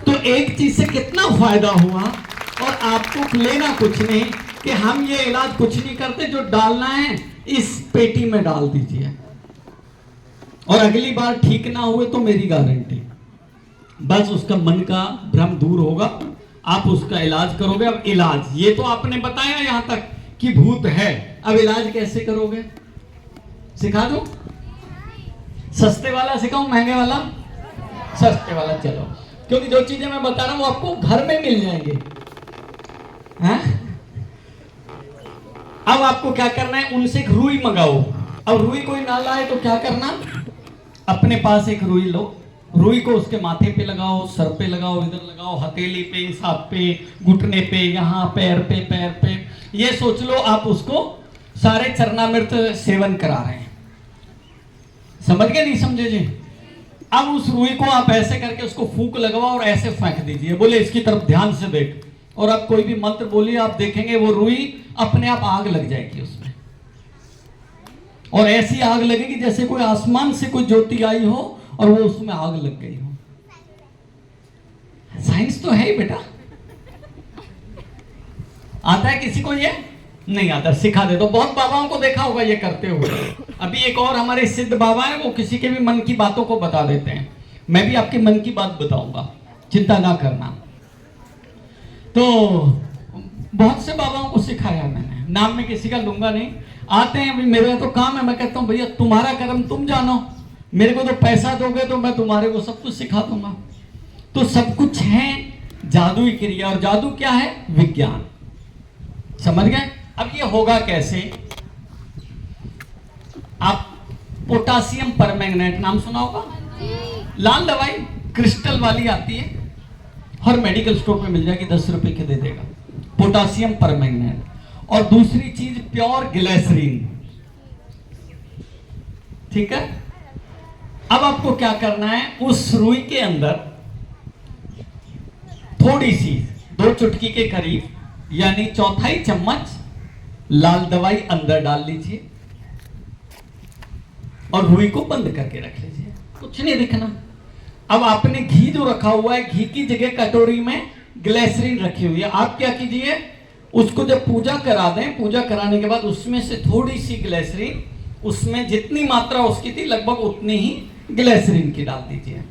Speaker 2: तो एक चीज से कितना फायदा हुआ, और आपको लेना कुछ नहीं कि हम ये इलाज कुछ नहीं करते, जो डालना है इस पेटी में डाल दीजिए, और अगली बार ठीक ना हुए तो मेरी गारंटी। बस उसका मन का भ्रम दूर होगा, आप उसका इलाज करोगे। अब इलाज ये तो आपने बताया यहां तक कि भूत है, अब इलाज कैसे करोगे, सिखा दो। सस्ते वाला सिखाऊं, महंगे वाला? सस्ते वाला चलो, क्योंकि जो चीजें मैं बता रहा हूं वो आपको घर में मिल जाएंगे। हैं? अब आपको क्या करना है, उनसे एक रुई मंगाओ। अब रुई कोई ना लाए तो क्या करना, अपने पास एक रुई लो, रुई को उसके माथे पे लगाओ, सर पे लगाओ, इधर लगाओ, हथेली पे, सांप पे, घुटने पे, यहाँ पैर पे। ये सोच लो आप उसको सारे चरणामृत सेवन करा रहे हैं। समझ गए नहीं समझे जी? अब उस रुई को आप ऐसे करके उसको फूंक लगवाओ और ऐसे फेंक दीजिए, बोले इसकी तरफ ध्यान से देख, और आप कोई भी मंत्र बोलिए, आप देखेंगे वो रुई अपने आप आग लग जाएगी उसमें, और ऐसी आग लगेगी जैसे कोई आसमान से कोई ज्योति आई हो और वो उसमें आग लग गई हो। साइंस तो है ही बेटा। आता है किसी को ये? नहीं आता, सिखा दे। तो बहुत बाबाओं को देखा होगा ये करते हुए। अभी एक और हमारे सिद्ध बाबा है, वो किसी के भी मन की बातों को बता देते हैं। मैं भी आपके मन की बात बताऊंगा, चिंता ना करना। तो बहुत से बाबाओं को सिखाया मैंने, नाम में किसी का लूंगा नहीं। आते हैं, अभी मेरा तो काम है, मैं कहता हूं भैया तुम्हारा कर्म तुम जानो, मेरे को तो पैसा दोगे तो मैं तुम्हारे को सब कुछ सिखा दूंगा। तो सब कुछ है जादुई क्रिया, और जादू क्या है? विज्ञान। समझ गए? अब ये होगा कैसे? आप पोटासियम परमैंगनेट नाम सुना होगा, लाल दवाई क्रिस्टल वाली आती है, हर मेडिकल स्टोर पे मिल जाएगी, 10 रुपए के दे देगा, पोटासियम परमैंगनेट। और दूसरी चीज प्योर ग्लिसरीन, ठीक है। अब आपको क्या करना है, उस रुई के अंदर थोड़ी सी 2 चुटकी के करीब, यानी 1/4 चम्मच लाल दवाई अंदर डाल लीजिए और रुई को बंद करके रख लीजिए, कुछ नहीं दिखना। अब आपने घी जो रखा हुआ है, घी की जगह कटोरी में ग्लिसरीन रखी हुई है। आप क्या कीजिए, उसको जब पूजा करा दें, पूजा कराने के बाद उसमें से थोड़ी सी ग्लिसरीन, उसमें जितनी मात्रा उसकी थी लगभग उतनी ही ग्लिसरीन की डाल दीजिए।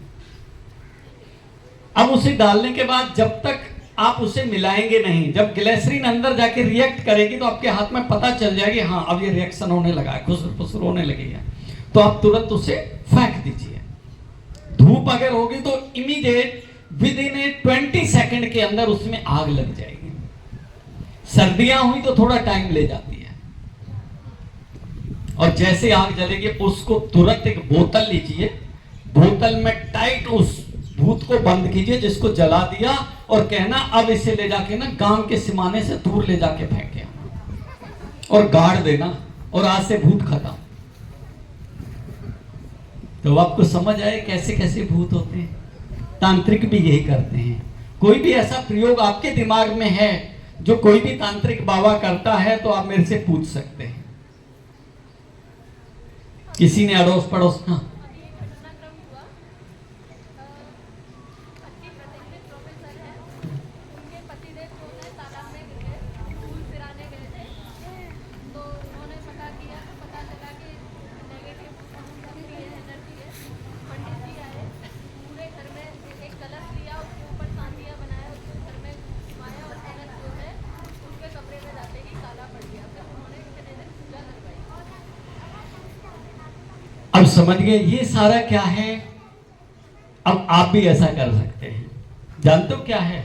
Speaker 2: अब उसे डालने के बाद जब तक आप उसे मिलाएंगे नहीं, जब ग्लिसरीन अंदर जाके रिएक्ट करेगी तो आपके हाथ में पता चल जाएगी हाँ अब ये रिएक्शन होने लगा है, खुसर फुसर होने लगी है, तो आप तुरंत उसे फेंक दीजिए। धूप अगर होगी तो इमीडिएट विद इन 20 सेकंड के अंदर उसमें आग लग जाएगी। सर्दियां हुई तो थोड़ा टाइम ले जाती है, और जैसे आग जलेगी उसको तुरंत एक बोतल लीजिए, बोतल में टाइट उस भूत को बंद कीजिए जिसको जला दिया, और कहना अब इसे ले जाके ना गांव के सिमाने से दूर ले जाके फेंके और गाड़ देना, और आज से भूत खत्म। तो आपको समझ आए कैसे कैसे भूत होते हैं। तांत्रिक भी यही करते हैं। कोई भी ऐसा प्रयोग आपके दिमाग में है जो कोई भी तांत्रिक बाबा करता है तो आप मेरे से पूछ सकते हैं। किसी ने अड़ोस पड़ोस, हाँ अब समझ गए ये सारा क्या है। अब आप भी ऐसा कर सकते हैं। जानते हो क्या है,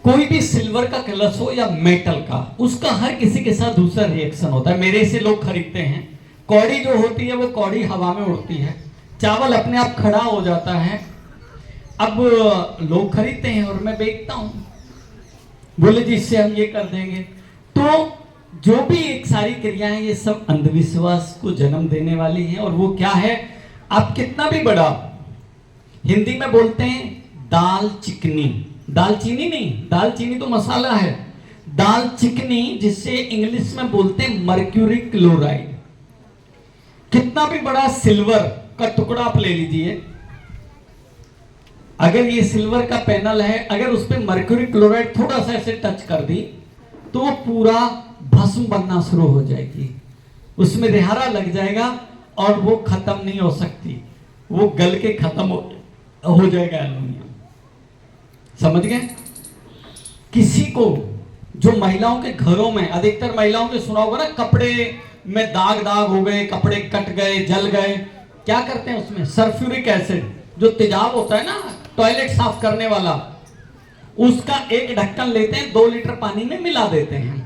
Speaker 2: कोई भी सिल्वर का कलश हो या मेटल का, उसका हर किसी के साथ दूसरा रिएक्शन होता है। मेरे से लोग खरीदते हैं, कौड़ी जो होती है वो कौड़ी हवा में उड़ती है, चावल अपने आप खड़ा हो जाता है। अब लोग खरीदते हैं और मैं बेचता हूं, बोले जी इससे हम ये कर देंगे। तो जो भी एक सारी क्रियाएं ये सब अंधविश्वास को जन्म देने वाली हैं। और वो क्या है, आप कितना भी बड़ा, हिंदी में बोलते हैं दाल चिकनी, दालचीनी नहीं, दालचीनी तो मसाला है, दाल चिकनी, जिसे इंग्लिश में बोलते हैं मर्क्यूरी क्लोराइड। कितना भी बड़ा सिल्वर का टुकड़ा आप ले लीजिए, अगर ये सिल्वर का पैनल है, अगर उस पर मर्क्यूरी क्लोराइड थोड़ा सा ऐसे टच कर दी तो वो पूरा भस्म बनना शुरू हो जाएगी, उसमें रिहारा लग जाएगा और वो खत्म नहीं हो सकती, वो गल के खत्म हो जाएगा एल्युमिनियम। समझ गए? किसी को, जो महिलाओं के घरों में, अधिकतर महिलाओं के सुना होगा ना, कपड़े में दाग दाग हो गए, कपड़े कट गए, जल गए, क्या करते हैं उसमें सल्फ्यूरिक एसिड, जो तेजाब होता है ना टॉयलेट साफ करने वाला, उसका एक ढक्कन लेते हैं, 2 लीटर पानी में मिला देते हैं,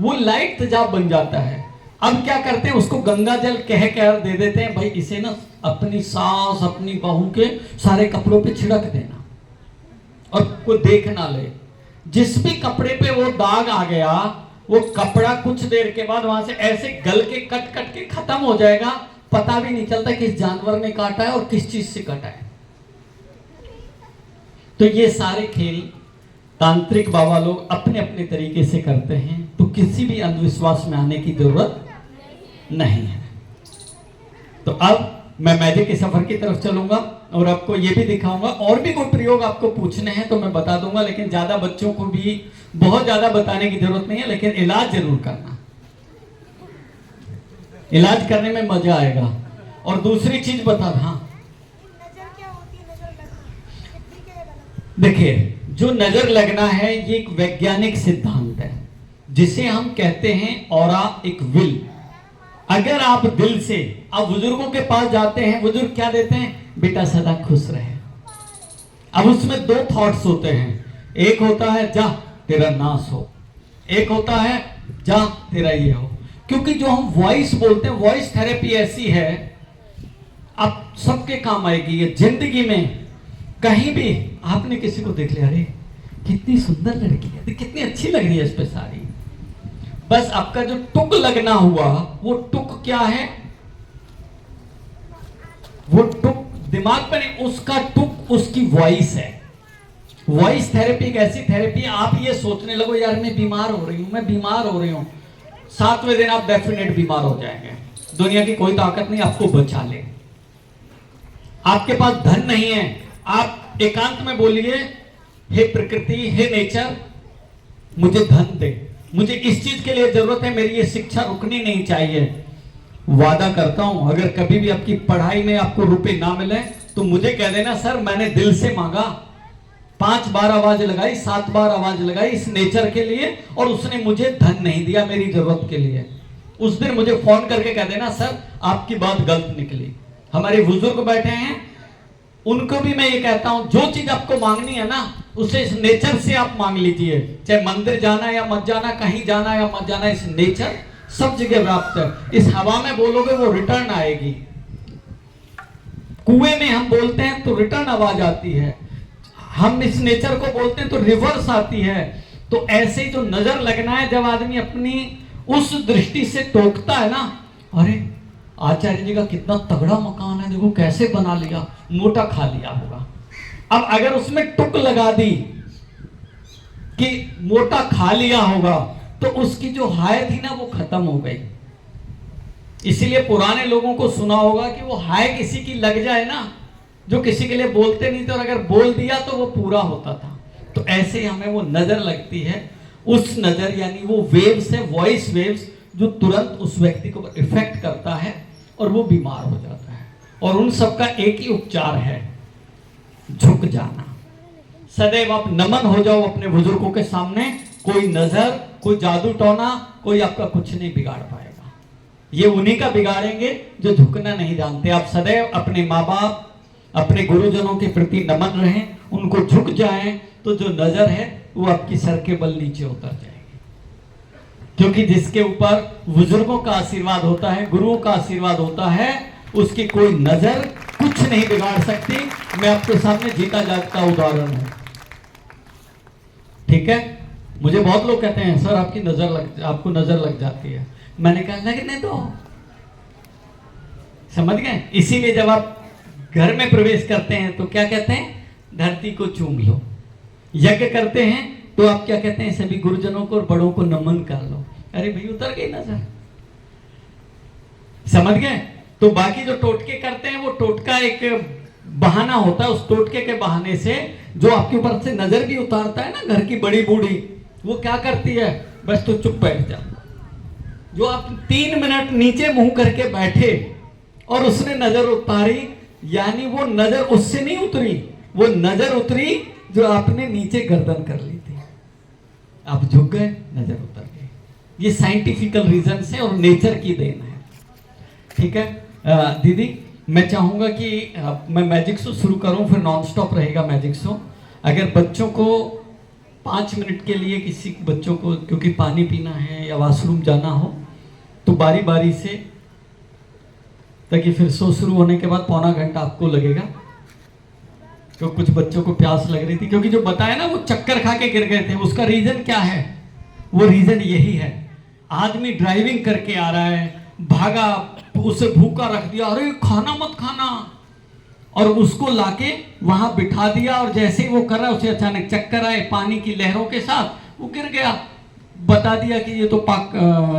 Speaker 2: वो लाइट तेजाब बन जाता है। अब क्या करते हैं, उसको गंगा जल कह कर दे देते हैं, भाई इसे ना अपनी सास, अपनी बहू के सारे कपड़ों पे छिड़क देना और कोई देख ना ले। जिस भी कपड़े पे वो दाग आ गया, वो कपड़ा कुछ देर के बाद वहां से ऐसे गल के कट कट के खत्म हो जाएगा, पता भी नहीं चलता किस जानवर ने काटा है और किस चीज से कटा है। तो ये सारे खेल तांत्रिक बाबा लोग अपने अपने तरीके से करते हैं, तो किसी भी अंधविश्वास में आने की जरूरत नहीं है। तो अब मैं मैजिक के सफर की तरफ चलूंगा और आपको ये भी दिखाऊंगा, और भी कोई प्रयोग आपको पूछने हैं तो मैं बता दूंगा, लेकिन ज्यादा बच्चों को भी बहुत ज्यादा बताने की जरूरत नहीं है, लेकिन इलाज जरूर करना, इलाज करने में मजा आएगा। और दूसरी चीज बता, हाँ
Speaker 3: नजर क्या होती है, नजर लगना ठीक है या गलत?
Speaker 2: देखिए, जो नजर लगना है ये एक वैज्ञानिक सिद्धांत है, जिसे हम कहते हैं ऑरा एक विल। अगर आप दिल से, आप बुजुर्गों के पास जाते हैं, बुजुर्ग क्या देते हैं, बेटा सदा खुश रहे। अब उसमें 2 थॉट्स होते हैं, एक होता है जा तेरा नाश हो, एक होता है जा तेरा ये हो। क्योंकि जो हम वॉइस बोलते हैं, वॉइस थेरेपी ऐसी है, आप सबके काम आएगी ये जिंदगी में। कहीं भी आपने किसी को देख लिया, अरे कितनी सुंदर लड़की है, कितनी अच्छी लग रही है इस पे साड़ी, बस आपका जो टुक लगना हुआ, वो टुक क्या है, वो टुक दिमाग पर नहीं, उसका टुक उसकी वॉइस है। वॉइस थेरेपी एक ऐसी थेरेपी है, आप ये सोचने लगो यार मैं बीमार हो रही हूं, मैं बीमार हो रही हूं, 7वें दिन आप डेफिनेट बीमार हो जाएंगे। दुनिया की कोई ताकत नहीं आपको बचा ले। आपके पास धन नहीं है, आप एकांत में बोलिए, हे प्रकृति, हे नेचर, मुझे धन दे, मुझे इस चीज के लिए जरूरत है, मेरी ये शिक्षा रुकनी नहीं चाहिए। वादा करता हूं, अगर कभी भी आपकी पढ़ाई में आपको रुपए ना मिले तो मुझे कह देना, सर मैंने दिल से मांगा, 5 बार आवाज लगाई, 7 बार आवाज लगाई इस नेचर के लिए, और उसने मुझे धन नहीं दिया मेरी जरूरत के लिए। उस दिन मुझे फोन करके कह देना, सर आपकी बात गलत निकली। हमारे बुजुर्ग बैठे हैं, उनको भी मैं ये कहता हूं, जो चीज आपको मांगनी है ना, उसे इस नेचर से आप मांग लीजिए। चाहे मंदिर जाना या मत जाना, कहीं जाना या मत जाना, इस नेचर सब जगह व्याप्त है। इस हवा में बोलोगे वो रिटर्न आएगी, कुएं में हम बोलते हैं तो रिटर्न आवाज आती है, हम इस नेचर को बोलते हैं तो रिवर्स आती है। तो ऐसे जो नजर लगना है, जब आदमी अपनी उस दृष्टि से टोकता है ना, अरे आचार्य जी का कितना तगड़ा मकान है, देखो कैसे बना लिया, मोटा खा लिया होगा। अब अगर उसमें टुक लगा दी कि मोटा खा लिया होगा, तो उसकी जो हाय थी ना वो खत्म हो गई। इसीलिए पुराने लोगों को सुना होगा कि वो हाय किसी की लग जाए ना, जो किसी के लिए बोलते नहीं थे, और अगर बोल दिया तो वो पूरा होता था। तो ऐसे हमें वो नजर लगती है, उस नजर यानी वो वेव्स है, वॉइस वेव्स, जो तुरंत उस व्यक्ति को इफेक्ट करता है और वो बीमार हो जाता है। और उन सब का एक ही उपचार है, झुक जाना। सदैव आप नमन हो जाओ अपने बुजुर्गों के सामने, कोई नजर, कोई जादू टोना, कोई आपका कुछ नहीं बिगाड़ पाएगा। ये उन्हीं का बिगाड़ेंगे जो झुकना नहीं जानते। आप सदैव अपने माँ बाप, अपने गुरुजनों के प्रति नमन रहें, उनको झुक जाएं, तो जो नजर है वो आपकी सर के बल नीचे उतर जाएगी। क्योंकि जिसके ऊपर बुजुर्गों का आशीर्वाद होता है, गुरुओं का आशीर्वाद होता है, उसकी कोई नजर कुछ नहीं बिगाड़ सकती। मैं आपके सामने जीता जागता उदाहरण हूं, ठीक है। मुझे बहुत लोग कहते हैं, सर आपकी आपको नजर लग जाती है। मैंने कहा लगने दो, समझ गए। इसीलिए जब आप घर में प्रवेश करते हैं तो क्या कहते हैं, धरती को चूम लो। यज्ञ करते हैं तो आप क्या कहते हैं, सभी गुरुजनों को और बड़ों को नमन कर लो। अरे भाई उतर गई नजर, समझ गए। तो बाकी जो टोटके करते हैं वो टोटका एक बहाना होता है, उस टोटके के बहाने से जो आपके ऊपर से नजर भी उतारता है ना, घर की बड़ी बूढ़ी, वो क्या करती है, बस तो चुप बैठ जा। जो आप 3 मिनट नीचे मुंह करके बैठे और उसने नजर उतारी, यानी वो नजर उससे नहीं उतरी, वो नजर उतरी जो आपने नीचे गर्दन कर ली थी। आप झुक गए, नजर उतर गई। ये साइंटिफिकल रीजन से और नेचर की देन है। ठीक है दीदी, मैं चाहूंगा कि मैं मैजिक शो शुरू करूं, फिर नॉन स्टॉप रहेगा मैजिक शो। अगर बच्चों को 5 मिनट के लिए, किसी बच्चों को क्योंकि पानी पीना है या वॉशरूम जाना हो, तो बारी बारी से, ताकि फिर शो शुरू होने के बाद पौना घंटा आपको लगेगा। तो कुछ बच्चों को प्यास लग रही थी, क्योंकि जो बताया ना वो चक्कर खा के गिर गए थे, उसका रीजन क्या है, वो रीजन यही है, आदमी ड्राइविंग करके आ रहा है, भागा, उसे भूखा रख दिया, अरे खाना मत खाना, और उसको लाके वहां बिठा दिया, और जैसे ही वो कर रहा है उसे अचानक चक्कर आए पानी की लहरों के साथ, वो गिर गया। बता दिया कि ये तो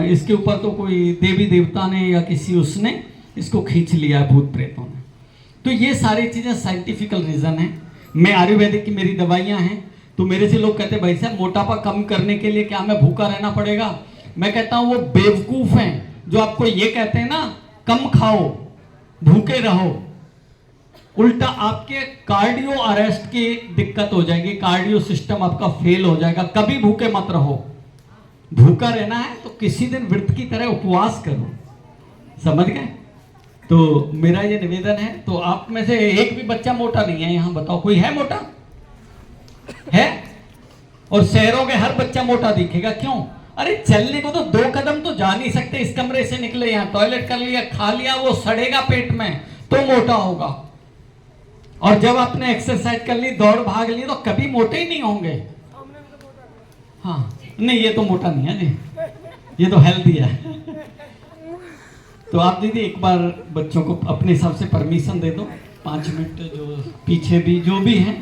Speaker 2: इसके ऊपर तो कोई देवी देवता ने या किसी उसने इसको खींच लिया है, भूत प्रेतों ने। तो ये सारी चीजें साइंटिफिकल रीजन है। मैं आयुर्वेदिक की मेरी दवाइयां हैं, तो मेरे से लोग कहते हैं भाई साहब मोटापा कम करने के लिए क्या हमें भूखा रहना पड़ेगा? मैं कहता हूं वो बेवकूफ हैं जो आपको ये कहते हैं ना कम खाओ भूखे रहो। उल्टा आपके कार्डियो अरेस्ट की दिक्कत हो जाएगी, कार्डियो सिस्टम आपका फेल हो जाएगा। कभी भूखे मत रहो। भूखा रहना है तो किसी दिन व्रत की तरह उपवास करो, समझ गए? तो मेरा ये निवेदन है। तो आप में से एक भी बच्चा मोटा नहीं है यहाँ, बताओ कोई है मोटा? है? और शहरों के हर बच्चा मोटा दिखेगा, क्यों? अरे चलने को तो 2 कदम तो जा नहीं सकते, इस कमरे से निकले, यहाँ टॉयलेट कर लिया, खा लिया, वो सड़ेगा पेट में तो मोटा होगा। और जब आपने एक्सरसाइज कर ली, दौड़ भाग ली, तो कभी मोटे ही नहीं होंगे। हाँ नहीं, ये तो मोटा नहीं है जी, ये तो हेल्दी है। तो आप दीदी एक बार बच्चों को अपने हिसाब से परमिशन दे दो, 5 मिनट जो पीछे भी जो भी हैं